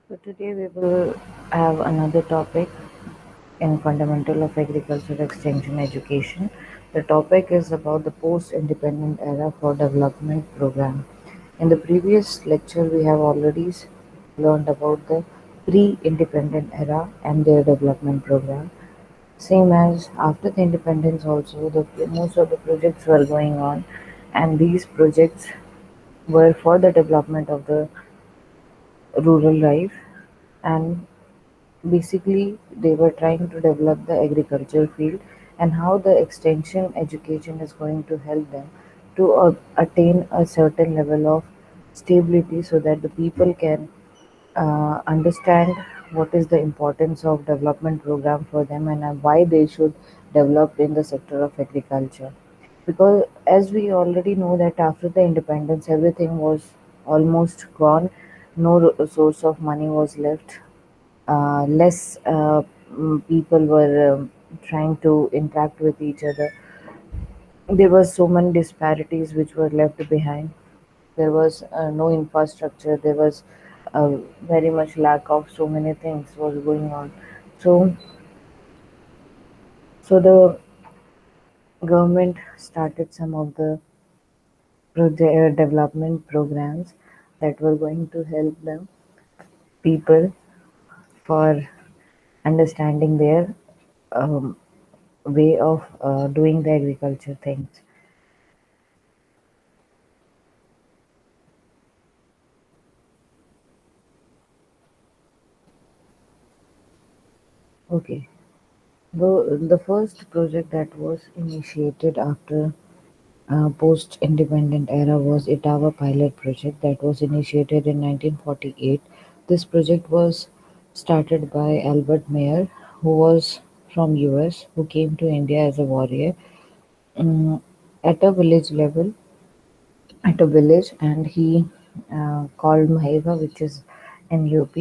So today we will have another topic in Fundamental of Agriculture Extension Education. The topic is about the post-independent era for development program. In the previous lecture, we have already learned about the pre-independent era and their development program. Same as after the independence also, most of the projects were going on, and these projects were for the development of the rural life, and basically they were trying to develop the agriculture field and how the extension education is going to help them to attain a certain level of stability so that the people can understand what is the importance of development program for them and why they should develop in the sector of agriculture, because as we already know that after the independence everything was almost gone. No source of money was left. Less people were trying to interact with each other. There were so many disparities which were left behind. There was no infrastructure. There was very much lack of so many things was going on. So, so the government started some of the development programs that were going to help them people for understanding their um, way of doing the agriculture things. Okay. The first project that was initiated after post-independent era was Etava pilot project that was initiated in 1948. This project was started by Albert Mayer, who was from US, who came to India as a warrior. Um, at a village level, at a village, and he called Maheva, which is in UP,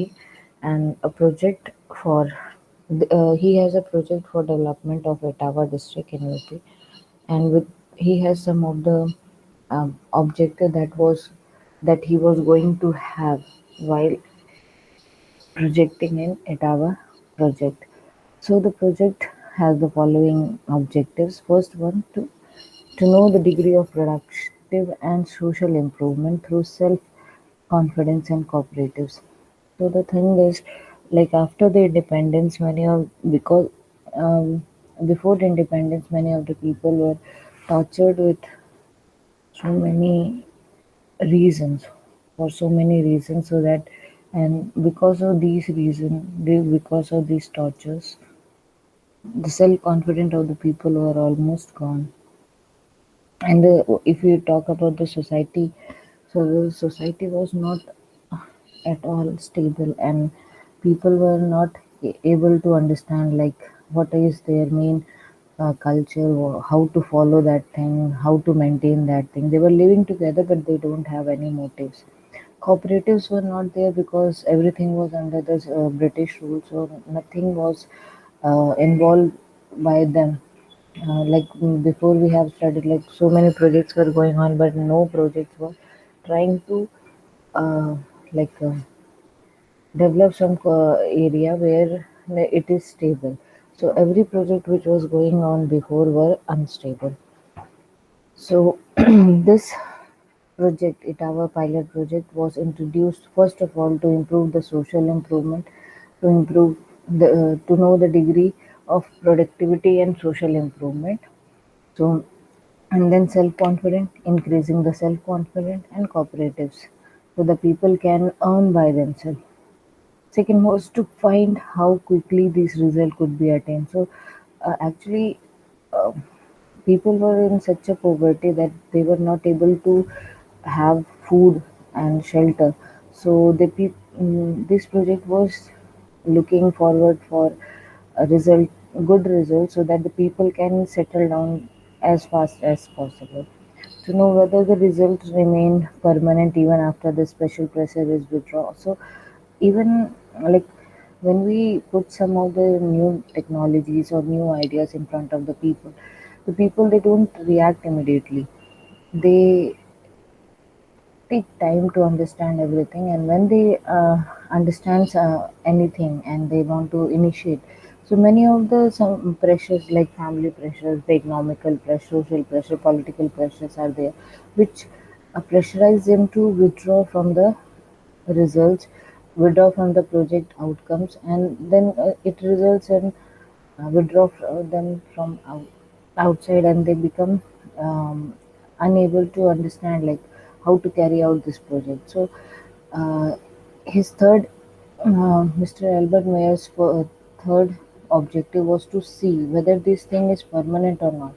and a project for he has a project for development of Etava district in UP, and with he has some of the objective that he was going to have while projecting in Etava project. So the project has the following objectives. First one, to know the degree of productive and social improvement through self-confidence and cooperatives. So the thing is, like after the independence, many of because um, before the independence, many of the people were tortured with so many reasons, for so many reasons, so that and because of these reasons, because of these tortures, the self-confidence of the people were almost gone. And if you talk about the society, so the society was not at all stable, and people were not able to understand like what is their main culture, or how to follow that thing, how to maintain that thing. They were living together, but they don't have any motives. Cooperatives were not there because everything was under the British rule, so nothing was involved by them. Before we have studied, like so many projects were going on, but no projects were trying to uh, like develop some area where it is stable. So every project which was going on before were unstable. So this project, Itawa pilot project, was introduced first of all to improve the social improvement, to improve to know the degree of productivity and social improvement. So and then self-confident, increasing the self-confident and cooperatives, so the people can earn by themselves. Second was to find how quickly this result could be attained. So actually, uh, people were in such a poverty that they were not able to have food and shelter. So this project was looking forward for a result, good result, so that the people can settle down as fast as possible. To know whether the results remain permanent even after the special pressure is withdrawn. So even like when we put some of the new technologies or new ideas in front of the people they don't react immediately. They take time to understand everything, and when they understands anything and they want to initiate, so many of the some pressures like family pressures, the economical pressure, social pressure, political pressures are there, which pressurize them to withdraw from the results, withdraw from the project outcomes, and then it results in withdraw them from outside, and they become um, unable to understand like how to carry out this project. So uh, his third Mr. Albert Mayer's third objective was to see whether this thing is permanent or not.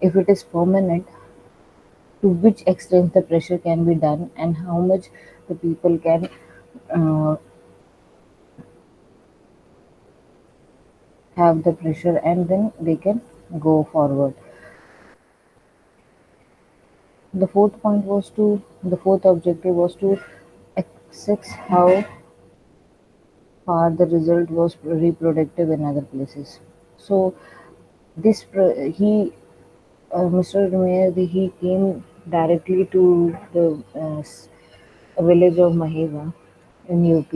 If it is permanent, to which extent the pressure can be done and how much the people can uh, have the pressure, and then they can go forward. The fourth objective was to assess how far the result was reproductive in other places. So Mr. Mayor, he came directly to the village of Maheva in UP,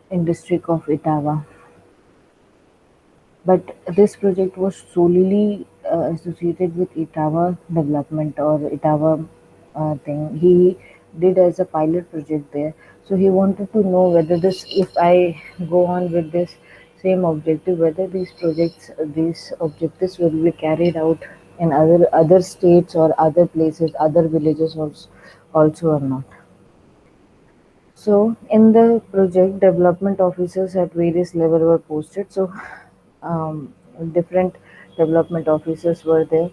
in district of Etawah. But this project was solely associated with Etawah development or Etawah thing. He did as a pilot project there. So he wanted to know whether this, if I go on with this same objective, whether these objectives will be carried out in other states or other places, other villages also or not. So in the project, development officers at various level were posted. So um, different development officers were there.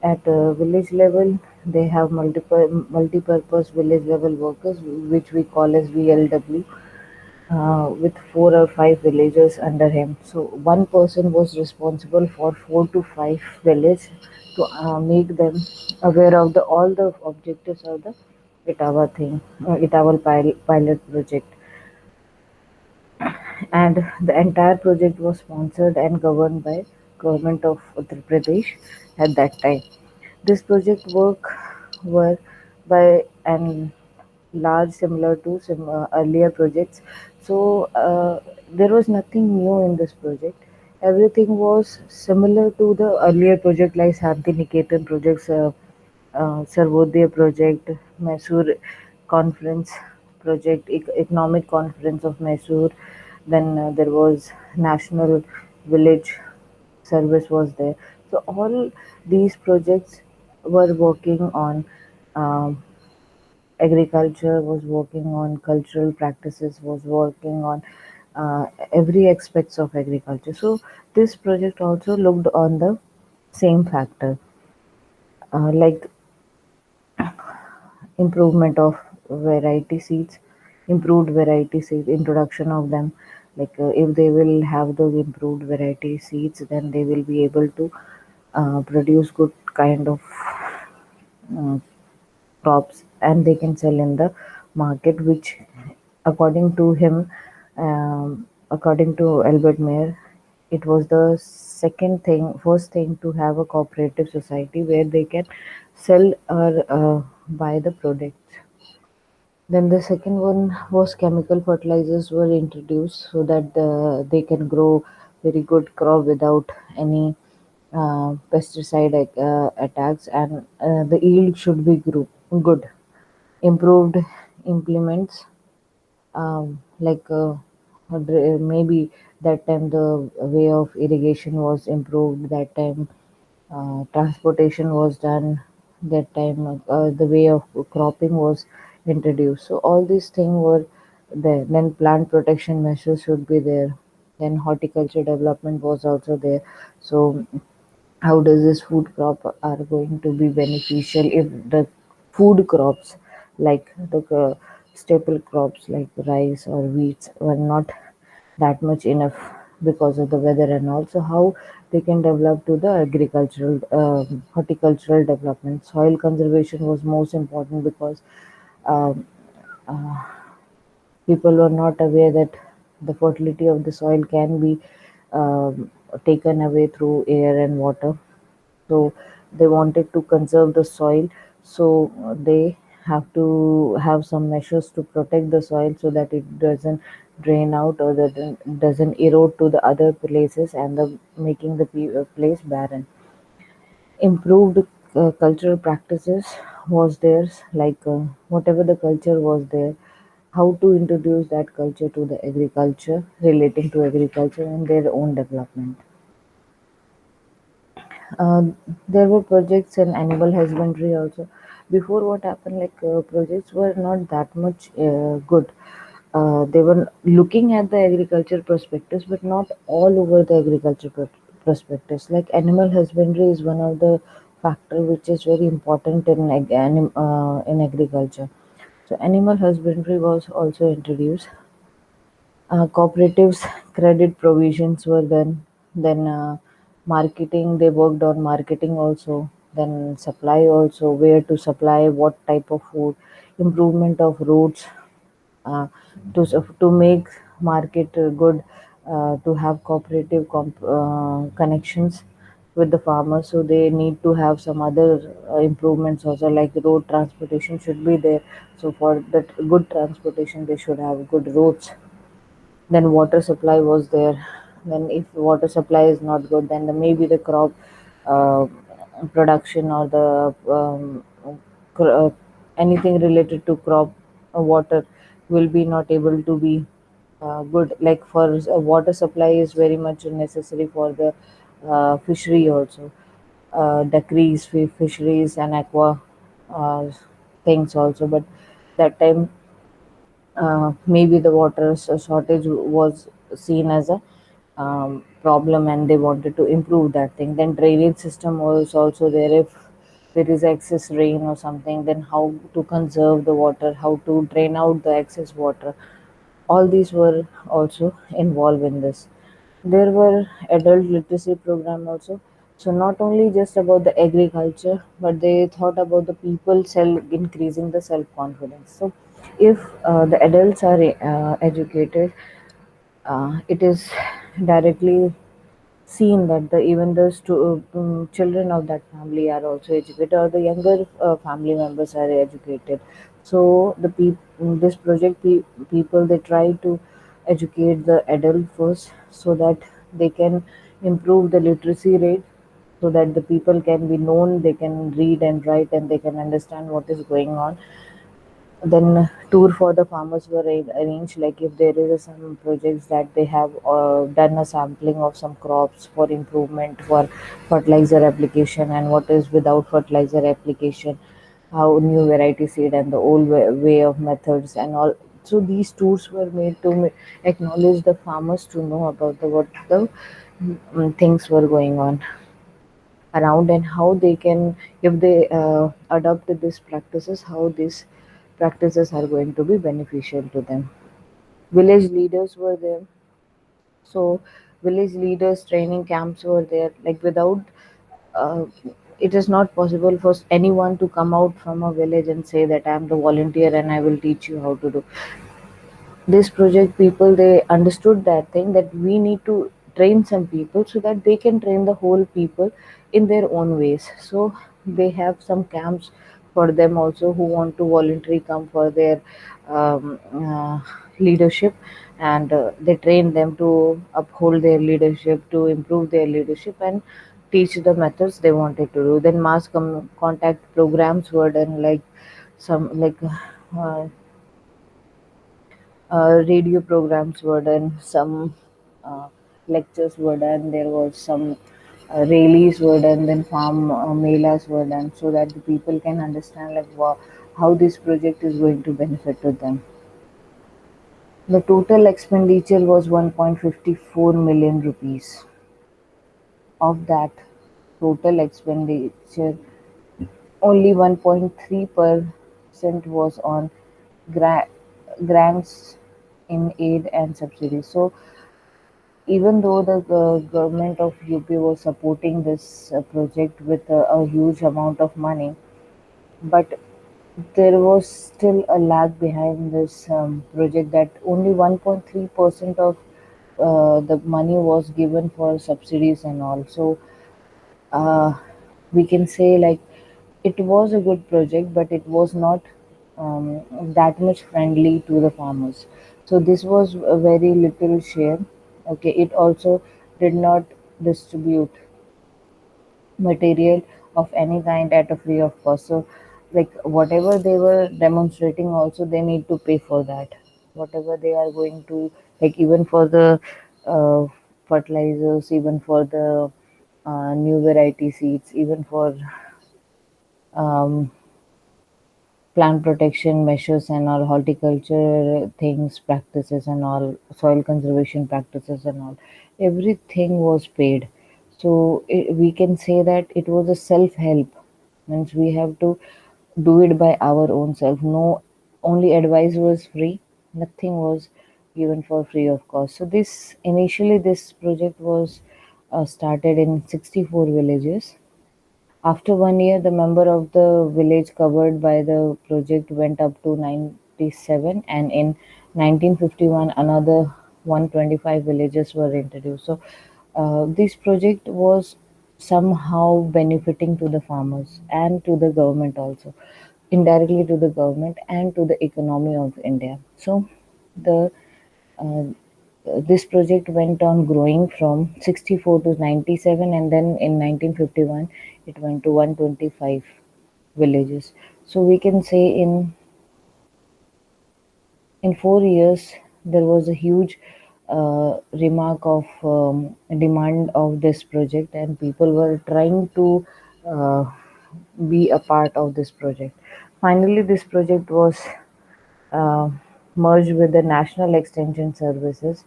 At village level, they have multi-purpose village level workers, which we call as VLW, with 4 or 5 villagers under him. So one person was responsible for 4 to 5 village to make them aware of the all the objectives of the Itawa thing, Itawa pilot project, and the entire project was sponsored and governed by government of Uttar Pradesh at that time. This project work were by and large similar to earlier projects. So there was nothing new in this project. Everything was similar to the earlier project like Shanti Niketan projects, Sarvodaya project, Mysore conference project, economic conference of Mysore. Then there was national village service was there. So all these projects were working on um, agriculture, was working on cultural practices, was working on every aspects of agriculture. So this project also looked on the same factor, like improvement of variety seeds, improved variety seeds, introduction of them. Like if they will have those improved variety seeds, then they will be able to produce good kind of uh, crops, and they can sell in the market, which according to him, according to Albert Mayer, it was the first thing to have a cooperative society where they can sell or buy the products. Then the second one was chemical fertilizers were introduced so that they can grow very good crop without any pesticide attacks, and the yield should be good. Improved implements, like maybe that time the way of irrigation was improved, that time transportation was done, that time the way of cropping was introduced. So all these things were there. Then plant protection measures should be there. Then horticulture development was also there. So how does this food crop are going to be beneficial if the food crops like the staple crops like rice or wheat were not that much enough because of the weather, and also how they can develop to the agricultural horticultural development. Soil conservation was most important because um, people were not aware that the fertility of the soil can be um, taken away through air and water. So they wanted to conserve the soil. So they have to have some measures to protect the soil so that it doesn't drain out or that it doesn't erode to the other places and making the place barren. Improved cultural practices was there, like whatever the culture was there, how to introduce that culture to the agriculture, relating to agriculture and their own development. Uh, there were projects in animal husbandry also. Before, what happened, like projects were not that much good. They were looking at the agriculture perspectives, but not all over the agriculture perspectives. Like animal husbandry is one of the factor which is very important in in agriculture. So animal husbandry was also introduced. Cooperatives credit provisions were done. Then marketing, they worked on marketing also. Then supply also, where to supply, what type of food, improvement of routes, uh, to make market good, to have cooperative connections with the farmers. So they need to have some other improvements also, like road transportation should be there. So for that good transportation, they should have good roads. Then water supply was there. Then if water supply is not good, then maybe the crop uh, production or the cr- uh, anything related to crop water will be not able to be good. Like for water supply is very much necessary for the fishery also, decrease fisheries and aqua uh, things also. But that time maybe the water shortage was seen as a problem, and they wanted to improve that thing. Then drainage system was also there. If there is excess rain or something, then how to conserve the water, how to drain out the excess water. All these were also involved in this. There were adult literacy program also. So not only just about the agriculture, but they thought about the people self increasing the self confidence. So if the adults are educated, it is directly seen that even the children of that family are also educated, or the younger family members are educated. So this project people, they try to educate the adult first so that they can improve the literacy rate, so that the people can be known, they can read and write, and they can understand what is going on. Then tour for the farmers were arranged, like if there is some projects that they have done a sampling of some crops for improvement for fertilizer application, and what is without fertilizer application, how new variety seed and the old way of methods and all. So these tours were made to acknowledge the farmers, to know about the what the things were going on around, and how they can, if they adopt these practices, how these practices are going to be beneficial to them. Village leaders were there. So village leaders training camps were there. Like without uh, it is not possible for anyone to come out from a village and say that I am the volunteer and I will teach you how to do this project. People, they understood that thing, that we need to train some people so that they can train the whole people in their own ways. So they have some camps for them also, who want to voluntarily come for their leadership, and they train them to uphold their leadership, to improve their leadership, and teach the methods they wanted to do. Then mass contact programs were done, like some like uh, radio programs were done, some uh, lectures were done, there was some rallies were done, then farm melas were done, so that the people can understand like how this project is going to benefit to them. The total expenditure was 1.54 million rupees. Of that total expenditure, only 1.3% was on gra- grants in aid and subsidies. So even though the government of UP was supporting this project with a huge amount of money, but there was still a lag behind this project, that only 1.3% of the money was given for subsidies and all. So uh, we can say like it was a good project, but it was not. that much friendly to the farmers. So this was a very little share. Okay, it also did not distribute material of any kind at a free of cost. So, like whatever they were demonstrating, also they need to pay for that. Whatever they are going to, like even for the uh, fertilizers, even for the new variety seeds, even for um, plant protection measures and all, horticulture things, practices and all, soil conservation practices and all, everything was paid. So we can say that it was a self help, means we have to do it by our own self. No, only advice was free, nothing was given for free of cost. So this initially this project was started in 64 villages. After 1 year, the number of the village covered by the project went up to 97, and in 1951, another 125 villages were introduced. So, this project was somehow benefiting to the farmers and to the government also, indirectly to the government and to the economy of India. So, the uh, this project went on growing from 64 to 97, and then in 1951 it went to 125 villages. So we can say in 4 years there was a huge remark of demand of this project, and people were trying to uh, be a part of this project. Finally, this project was uh, merged with the National Extension Services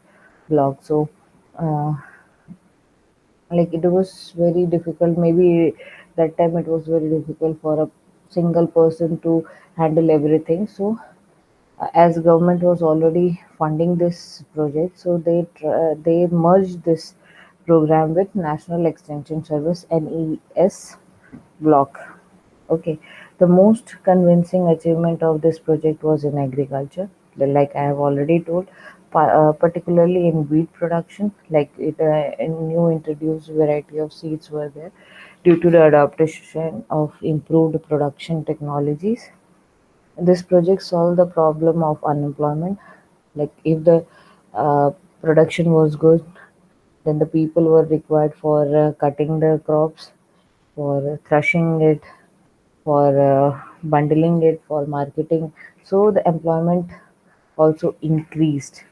block. So, uh, like it was very difficult. Maybe that time it was very difficult for a single person to handle everything. So, as government was already funding this project, so they merged this program with National Extension Service (NES) block. Okay, the most convincing achievement of this project was in agriculture, like I have already told, particularly in wheat production. Like a new introduced variety of seeds were there due to the adaptation of improved production technologies. This project solved the problem of unemployment. Like if the uh, production was good, then the people were required for cutting the crops, for threshing it, for bundling it, for marketing. So the employment also increased,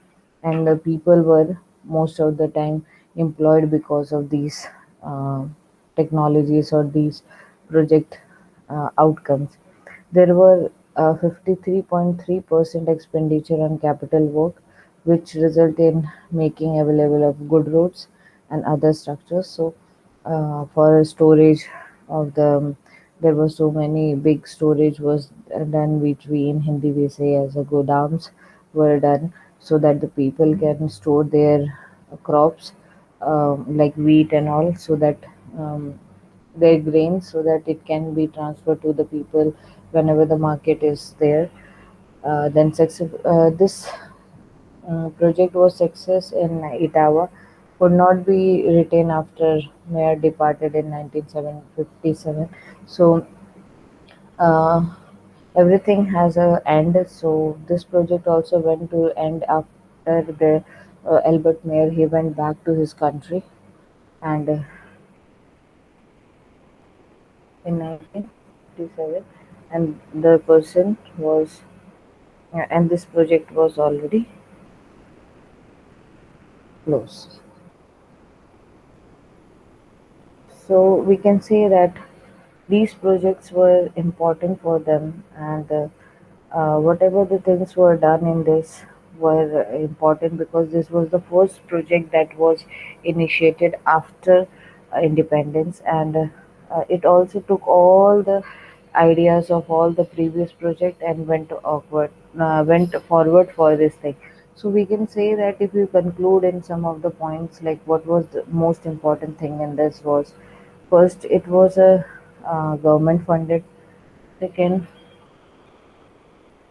and the people were most of the time employed because of these uh, technologies or these project outcomes. There were 53.3% expenditure on capital work, which result in making available of good roads and other structures. So, for storage of the, there were so many big storage was done, which we in Hindi we say as a godams were done, so that the people can store their crops, like wheat and all, so that um, their grains, so that it can be transferred to the people whenever the market is there. This project was success in Itawa could not be retained after mayor departed in 1957. So uh, everything has a end. So this project also went to end after the Albert Mayer he went back to his country, and in 1957, and the person was and this project was already closed. So we can say that these projects were important for them, and whatever the things were done in this were important because this was the first project that was initiated after independence, and it also took all the ideas of all the previous project and went forward for this thing. So we can say that if you conclude in some of the points, like what was the most important thing in this was, first it was a government funded. Second,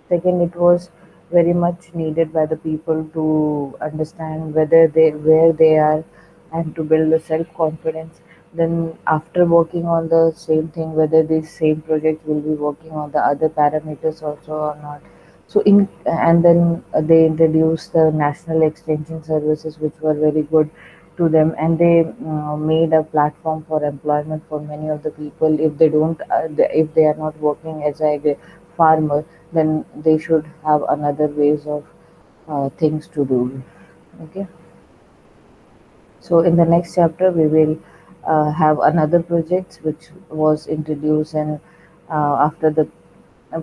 Second, it was very much needed by the people to understand whether they where they are and to build the self confidence. Then after working on the same thing, whether this same project will be working on the other parameters also or not. So in and then they introduced the national extension services, which were very good to them, and they made a platform for employment for many of the people. If they don't, if they are not working as a farmer, then they should have another ways of things to do. Okay. So in the next chapter, we will have another project which was introduced and after the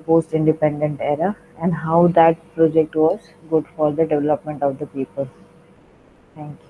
post-independent era, and how that project was good for the development of the people. Thank you.